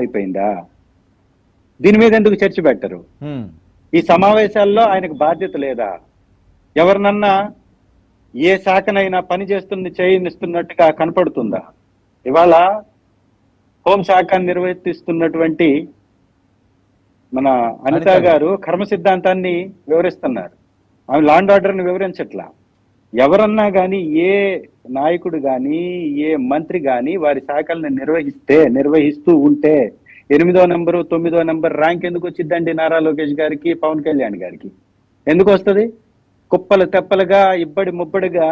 అయిపోయిందా? దీని మీద ఎందుకు చర్చ పెట్టరు? ఈ సమావేశాల్లో ఆయనకు బాధ్యత లేదా? ఎవరినన్నా ఏ శాఖనైనా పని చేయనిస్తున్నట్టుగా కనపడుతుందా? ఇవాళ హోంశాఖ నిర్వర్తిస్తున్నటువంటి మన అనిత గారు కర్మ సిద్ధాంతాన్ని వివరిస్తున్నారు. ఆమె లాండ్ ఆర్డర్ని వివరించట్లా. ఎవరన్నా కానీ, ఏ నాయకుడు కానీ, ఏ మంత్రి కానీ వారి శాఖలను నిర్వహిస్తూ ఉంటే 8వ నెంబరు 9వ నెంబర్ ర్యాంక్ ఎందుకు వచ్చిందండి నారా లోకేష్ గారికి, పవన్ కళ్యాణ్ గారికి? ఎందుకు వస్తుంది? కుప్పలు తెప్పలుగా, ఇబ్బడి ముబ్బడిగా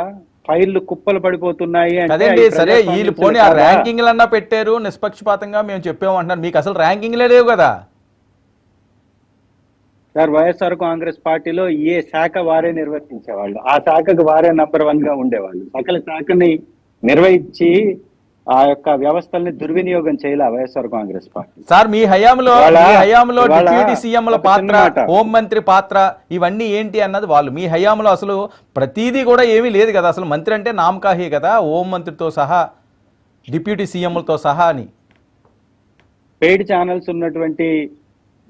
ఫైళ్లు కుప్పలు పడిపోతున్నాయి అంటే సరే, వీళ్ళు పోనీ ఆ ర్యాంకింగ్లన్నా పెట్టారు, నిష్పక్షపాతంగా మేము చెప్పామంటున్నారు. మీకు అసలు ర్యాంకింగ్లే లేవు కదా సార్. వైఎస్ఆర్ కాంగ్రెస్ పార్టీలో ఏ శాఖ వారే నిర్వర్తించేవాళ్ళు, ఆ శాఖకు వారే నంబర్ 1 గా ఉండేవాళ్ళు. సకల శాఖని నిర్వహించి ఆ యొక్క వ్యవస్థల్ని దుర్వినియోగం చేయాలి వైఎస్ఆర్ కాంగ్రెస్ పార్టీ. సార్, మీ హయాంలో డిప్యూటీ సీఎంల పాత్ర, హోంమంత్రి పాత్ర, ఇవన్నీ ఏంటి అన్నది వాళ్ళు మీ హయాంలో అసలు ప్రతిదీ కూడా ఏమీ లేదు కదా. అసలు మంత్రి అంటే నామకాహే కదా, హోంమంత్రితో సహా, డిప్యూటీ సీఎంలతో సహా అని. పెయిడ్ ఛానల్స్ ఉన్నటువంటి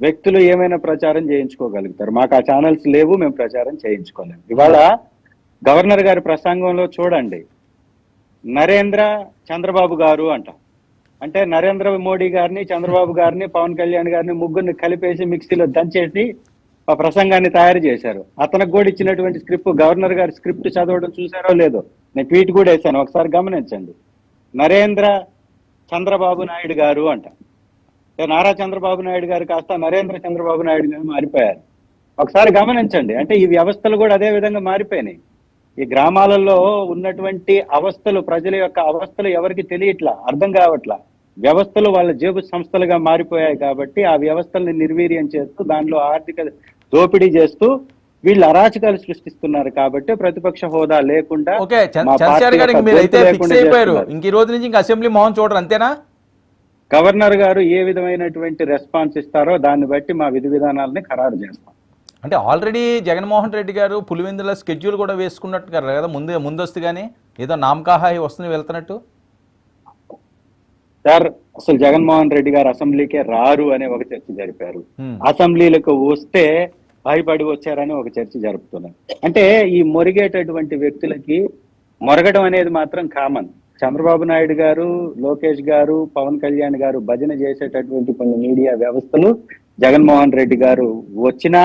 వ్యక్తులు ఏమైనా ప్రచారం చేయించుకోగలుగుతారు. మాకు ఆ ఛానల్స్ లేవు, మేము ప్రచారం చేయించుకోలేము. ఇవాళ గవర్నర్ గారి ప్రసంగంలో చూడండి, నరేంద్ర చంద్రబాబు గారు అంట. అంటే నరేంద్ర మోడీ గారిని, చంద్రబాబు గారిని, పవన్ కళ్యాణ్ గారిని ముగ్గురిని కలిపేసి మిక్సీలో దంచేసి ఆ ప్రసంగాన్ని తయారు చేశారు. అతనికి కూడా ఇచ్చినటువంటి స్క్రిప్ట్, గవర్నర్ గారి స్క్రిప్ట్ చదవడం చూసారో లేదో, నేను ట్వీట్ కూడా వేశాను, ఒకసారి గమనించండి. నరేంద్ర చంద్రబాబు నాయుడు గారు అంట. నారా చంద్రబాబు నాయుడు గారు కాస్త నరేంద్ర చంద్రబాబు నాయుడు గారు మారిపోయారు. ఒకసారి గమనించండి. అంటే ఈ వ్యవస్థలు కూడా అదే విధంగా మారిపోయినాయి. ఈ గ్రామాలలో ఉన్నటువంటి అవస్థలు, ప్రజల యొక్క అవస్థలు ఎవరికి తెలియట్లా, అర్థం కావట్లా. వ్యవస్థలు వాళ్ళ జేబు సంస్థలుగా మారిపోయాయి కాబట్టి ఆ వ్యవస్థల్ని నిర్వీర్యం చేస్తూ దానిలో ఆర్థిక దోపిడీ చేస్తూ వీళ్ళు అరాచకాలు సృష్టిస్తున్నారు. కాబట్టి ప్రతిపక్ష హోదా లేకుండా ఇంక ఈ రోజు నుంచి ఇంకా అసెంబ్లీ మోహన్ చూడరు, అంతేనా? గవర్నర్ గారు ఏ విధమైనటువంటి రెస్పాన్స్ ఇస్తారో దాన్ని బట్టి మా విధి విధానాలని ఖరారు చేస్తాం. అంటే ఆల్రెడీ జగన్మోహన్ రెడ్డి గారు పులివెందుల స్కెడ్యూల్ కూడా వేసుకున్నట్టు కదా, ముందస్తుగానే ఏదో నామకాహాయి వస్తుంది వెళ్తున్నట్టు. సార్, అసలు జగన్మోహన్ రెడ్డి గారు అసెంబ్లీకే రారు అనే ఒక చర్చ జరిపారు. అసెంబ్లీలకు వస్తే భయపడి వచ్చారని ఒక చర్చ జరుపుతున్నారు. అంటే ఈ మొరిగేటటువంటి వ్యక్తులకి మొరగడం అనేది మాత్రం కామన్. చంద్రబాబు నాయుడు గారు, లోకేష్ గారు, పవన్ కళ్యాణ్ గారు భజన చేసేటటువంటి కొన్ని మీడియా వ్యవస్థలు జగన్మోహన్ రెడ్డి గారు వచ్చినా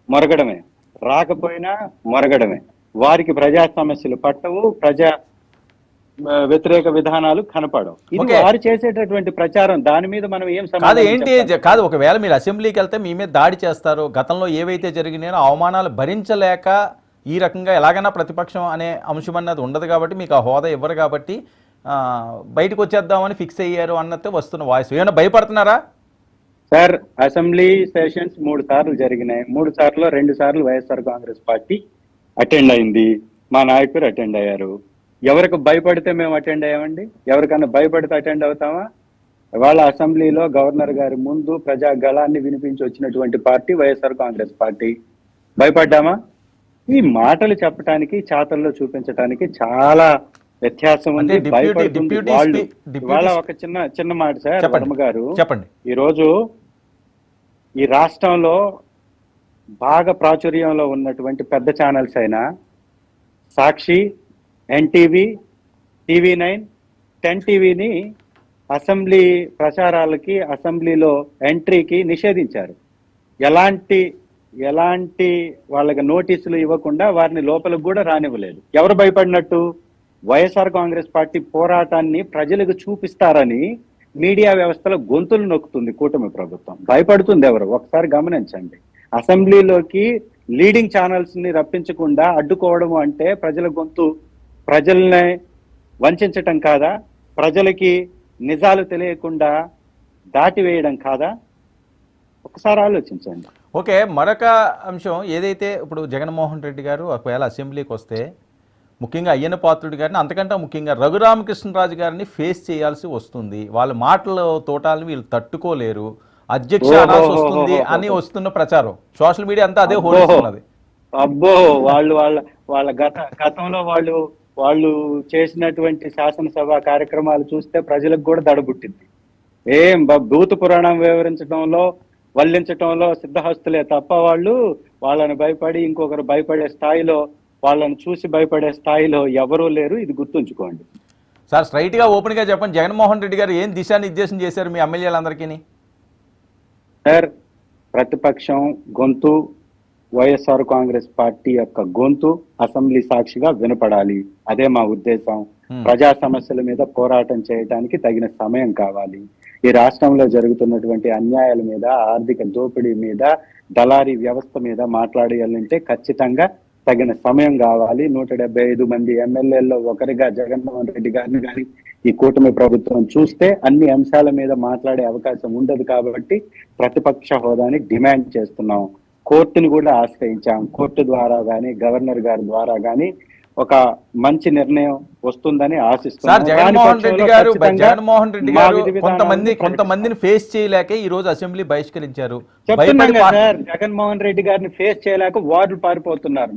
మొరగడమే, రాకపోయినా మొరగడమే. వారికి ప్రజా సమస్యలు పట్టవు, ప్రజా వ్యతిరేక విధానాలు కనపడవు. ఇది వారు చేసేటటువంటి ప్రచారం. దాని మీద మనం ఏం కాదు. ఒకవేళ మీరు అసెంబ్లీకి వెళ్తే మీ మీద దాడి చేస్తారు, గతంలో ఏవైతే జరిగినాయో అవమానాలు భరించలేక ఈ రకంగా ఎలాగైనా ప్రతిపక్షం అనే అంశం అన్నది ఉండదు కాబట్టి మీకు ఆ హోదా ఇవ్వరు కాబట్టి బయటకు వచ్చేద్దామని ఫిక్స్ అయ్యారు అన్నట్టు వస్తున్న వాయిస్. ఏమైనా భయపడుతున్నారా? సార్, అసెంబ్లీ సెషన్స్ 3 సార్లు జరిగినాయి. 3 సార్లు 2 సార్లు వైఎస్ఆర్ కాంగ్రెస్ పార్టీ అటెండ్ అయింది, మా నాయకులు అటెండ్ అయ్యారు. ఎవరికి భయపడితే మేము అటెండ్ అయ్యామండి? ఎవరికన్నా భయపడితే అటెండ్ అవుతామా? ఇవాళ అసెంబ్లీలో గవర్నర్ గారి ముందు ప్రజా గళాన్ని వినిపించి వచ్చినటువంటి పార్టీ వైఎస్ఆర్ కాంగ్రెస్ పార్టీ. భయపడ్డామా? ఈ మాటలు చెప్పడానికి, చాతల్లో చూపించడానికి చాలా వ్యత్యాసం ఉంది. ఇవాళ ఒక చిన్న మాట సార్, వర్మ గారు, చెప్పండి. ఈరోజు ఈ రాష్ట్రంలో బాగా ప్రాచుర్యంలో ఉన్నటువంటి పెద్ద ఛానల్స్ అయినా సాక్షి, ఎన్టీవీ, టీవీ9, 10 టీవీని అసెంబ్లీ ప్రచారాలకి, అసెంబ్లీలో ఎంట్రీకి నిషేధించారు. ఎలాంటి వాళ్ళకి నోటీసులు ఇవ్వకుండా వారిని లోపలికి కూడా రానివ్వలేదు. ఎవరు భయపడినట్టు? వైఎస్ఆర్ కాంగ్రెస్ పార్టీ పోరాటాన్ని ప్రజలకు చూపిస్తారని మీడియా వ్యవస్థలో గొంతులు నొక్కుతుంది కూటమి ప్రభుత్వం. భయపడుతుంది ఎవరు? ఒకసారి గమనించండి. అసెంబ్లీలోకి లీడింగ్ ఛానల్స్ ని రప్పించకుండా అడ్డుకోవడం అంటే ప్రజల గొంతు, ప్రజల్ని వంచటం కాదా? ప్రజలకి నిజాలు తెలియకుండా దాటివేయడం కాదా? ఒకసారి ఆలోచించండి. ఓకే, మరొక అంశం ఏదైతే ఇప్పుడు జగన్మోహన్ రెడ్డి గారు ఒకవేళ అసెంబ్లీకి వస్తే ముఖ్యంగా అయ్యన్న పాత్రుడి గారిని, అంతకంటే ముఖ్యంగా రఘురామకృష్ణరాజు గారిని ఫేస్ చేయాల్సి వస్తుంది. వాళ్ళ మాటల తోటాలను వీళ్ళు తట్టుకోలేరు, అధ్యక్ష అనాల్సి వస్తుంది అని వస్తున్న ప్రచారం సోషల్ మీడియా అంతా అదే హోరుస్తున్నది. అబ్బో, వాళ్ళ గతంలో వాళ్ళు చేసినటువంటి శాసనసభ కార్యక్రమాలు చూస్తే ప్రజలకు కూడా దడబుట్టింది. భూత పురాణం వివరించడంలో వల్లించటంలో సిద్ధహస్తులే తప్ప వాళ్ళని భయపడి ఇంకొకరు భయపడే స్థాయిలో, వాళ్ళని చూసి భయపడే స్థాయిలో ఎవరూ లేరు. ఇది గుర్తుంచుకోండి సార్. స్ట్రైట్గా ఓపెన్గా చెప్పండి, జగన్మోహన్ రెడ్డి గారు ఏం దిశానిర్దేశం చేశారు మీ ఎమ్మెల్యేలందరికీ? సార్, ప్రతిపక్షం గొంతు వైఎస్ఆర్ కాంగ్రెస్ పార్టీ యొక్క గొంతు అసెంబ్లీ సాక్షిగా వినపడాలి. అదే మా ఉద్దేశం. ప్రజా సమస్యల మీద పోరాటం చేయడానికి తగిన సమయం కావాలి. ఈ రాష్ట్రంలో జరుగుతున్నటువంటి అన్యాయాల మీద, ఆర్థిక దోపిడీ మీద, దళారీ వ్యవస్థ మీద మాట్లాడాలంటే ఖచ్చితంగా తగిన సమయం కావాలి. 175 మంది ఎమ్మెల్యేల్లో ఒకరిగా జగన్మోహన్ రెడ్డి గారిని కానీ ఈ కూటమి ప్రభుత్వం చూస్తే అన్ని అంశాల మీద మాట్లాడే అవకాశం ఉండదు. కాబట్టి ప్రతిపక్ష హోదాని డిమాండ్ చేస్తున్నాం. కోర్టును కూడా ఆశ్రయించాం. కోర్టు ద్వారా కానీ గవర్నర్ గారి ద్వారా కానీ ఒక మంచి నిర్ణయం వస్తుందని ఆశిస్తున్నాం. జగన్మోహన్ రెడ్డి గారు కొంతమందిని ఫేస్ చేయలేక ఈ రోజు అసెంబ్లీ బహిష్కరించారు. చెప్తున్నాం కదా సార్, జగన్మోహన్ రెడ్డి గారిని ఫేస్ చేయలేక వార్డులు పారిపోతున్నారు.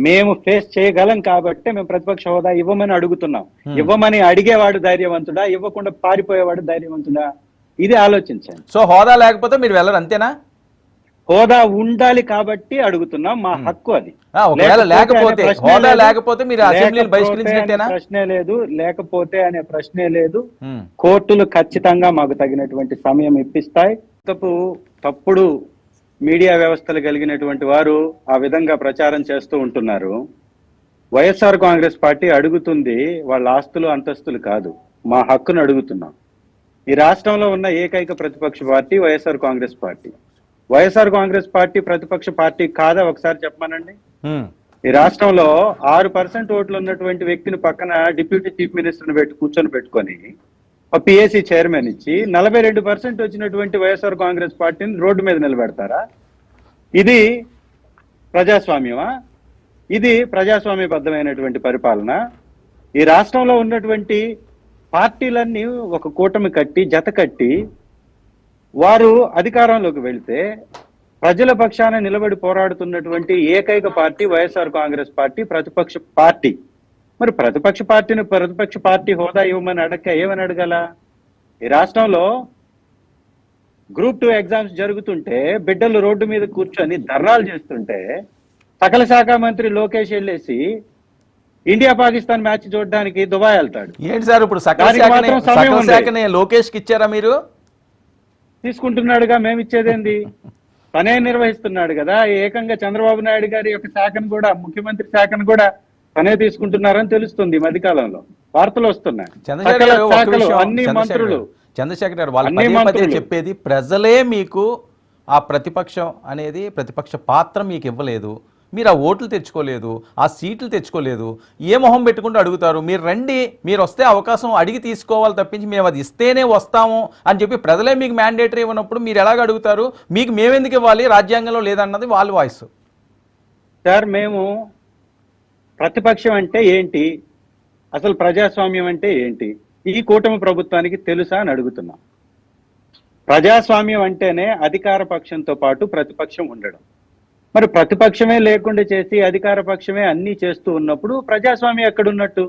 మేము ఫేస్ చేయగలం కాబట్టి మేము ప్రతిపక్ష హోదా ఇవ్వమని అడుగుతున్నాం. ఇవ్వమని అడిగేవాడు ధైర్యవంతుడా, ఇవ్వకుండా పారిపోయేవాడు ధైర్యవంతుడా? ఇది ఆలోచించండి. సో హోదా లేకపోతే మీరు వెళ్ళరు, అంతేనా? హోదా ఉండాలి కాబట్టి అడుగుతున్నాం. మా హక్కు అది. ప్రశ్నే లేదు, లేకపోతే అనే ప్రశ్నే లేదు. కోర్టులు ఖచ్చితంగా మాకు తగినటువంటి సమయం ఇప్పిస్తాయి. తప్పుడు మీడియా వ్యవస్థలు కలిగినటువంటి వారు ఆ విధంగా ప్రచారం చేస్తూ ఉంటున్నారు. వైఎస్ఆర్ కాంగ్రెస్ పార్టీ అడుగుతుంది వాళ్ళ ఆస్తులు అంతస్తులు కాదు, మా హక్కును అడుగుతున్నాం. ఈ రాష్ట్రంలో ఉన్న ఏకైక ప్రతిపక్ష party YSR Congress party. YSR Congress party ప్రతిపక్ష పార్టీ కాదా ఒకసారి చెప్పమనండి. ఈ రాష్ట్రంలో 6% ఓట్లు ఉన్నటువంటి వ్యక్తిని పక్కన డిప్యూటీ చీఫ్ మినిస్టర్ కూర్చొని పెట్టుకొని పిఏసీ చైర్మన్ ఇచ్చి 42% వచ్చినటువంటి వైఎస్ఆర్ కాంగ్రెస్ పార్టీని రోడ్డు మీద నిలబెడతారా? ఇది ప్రజాస్వామ్యమా? ఇది ప్రజాస్వామ్యబద్ధమైనటువంటి పరిపాలన? ఈ రాష్ట్రంలో ఉన్నటువంటి పార్టీలన్నీ ఒక కూటమి కట్టి జత కట్టి వారు అధికారంలోకి వెళ్తే ప్రజల పక్షాన నిలబడి పోరాడుతున్నటువంటి ఏకైక పార్టీ వైఎస్ఆర్ కాంగ్రెస్ పార్టీ ప్రతిపక్ష పార్టీ. మరి ప్రతిపక్ష పార్టీని ప్రతిపక్ష పార్టీ హోదా ఇవ్వమని ఏమని అడగాల? ఈ రాష్ట్రంలో గ్రూప్ 2 ఎగ్జామ్స్ జరుగుతుంటే బిడ్డలు రోడ్డు మీద కూర్చొని ధర్నాలు చేస్తుంటే సకల శాఖ మంత్రి లోకేష్ వెళ్ళేసి ఇండియా పాకిస్తాన్ మ్యాచ్ చూడడానికి దుబాయ్ వెళ్తాడు. ఏంటి సార్ ఇప్పుడు లోకేష్ కి ఇచ్చారా? మీరు తీసుకుంటున్నాడుగా, మేము ఇచ్చేదేంది? తనే నిర్వహిస్తున్నాడు కదా. ఏకంగా చంద్రబాబు నాయుడు గారి యొక్క శాఖను కూడా, ముఖ్యమంత్రి శాఖను కూడా తనే తీసుకుంటున్నారని తెలుస్తుంది. మధ్యకాలంలో వార్తలు వస్తున్నాయి. అన్ని మంత్రులు చంద్రశేఖర్ గారు వాళ్ళు చెప్పేది ప్రజలే మీకు ఆ ప్రతిపక్షం అనేది ప్రతిపక్ష పాత్ర మీకు ఇవ్వలేదు, మీరు ఆ ఓట్లు తెచ్చుకోలేదు, ఆ సీట్లు తెచ్చుకోలేదు, ఏ మొహం పెట్టుకుంటూ అడుగుతారు? మీరు రండి, మీరు వస్తే అవకాశం అడిగి తీసుకోవాలి తప్పించి మేము అది ఇస్తేనే వస్తాము అని చెప్పి ప్రజలే మీకు మ్యాండేటరీ ఇవ్వనప్పుడు మీరు ఎలాగ అడుగుతారు? మీకు మేమెందుకు ఇవ్వాలి, రాజ్యాంగంలో లేదన్నది వాళ్ళ వాయిస్. సార్, మేము ప్రతిపక్షం అంటే ఏంటి, అసలు ప్రజాస్వామ్యం అంటే ఏంటి ఈ కూటమి ప్రభుత్వానికి తెలుసా అని అడుగుతున్నాం. ప్రజాస్వామ్యం అంటేనే అధికార పక్షంతో పాటు ప్రతిపక్షం ఉండడం. మరి ప్రతిపక్షమే లేకుండా చేసి అధికార పక్షమే అన్ని చేస్తూ ఉన్నప్పుడు ప్రజాస్వామ్యం ఎక్కడున్నట్టు?